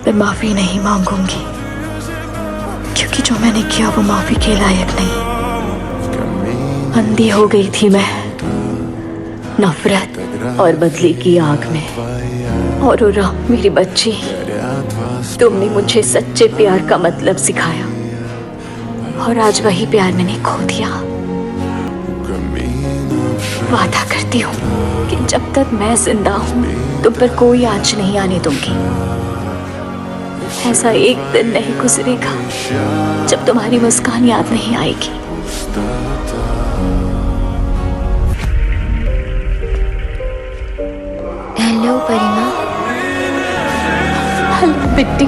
मैं माफी नहीं मांगूंगी, क्योंकि जो मैंने किया वो माफी के लायक नहीं। अंधी हो गई थी मैं नफरत और बदले की आग में। और उरा मेरी बच्ची, तुमने मुझे सच्चे प्यार का मतलब सिखाया, और आज वही प्यार मैंने खो दिया। वादा करती हूँ कि जब तक मैं जिंदा हूँ तुम पर कोई आंच नहीं आने दूंगी। ऐसा एक दिन नहीं गुजरेगा जब तुम्हारी मुस्कान याद नहीं आएगी। हेलो परिमा। हेलो बिट्टी।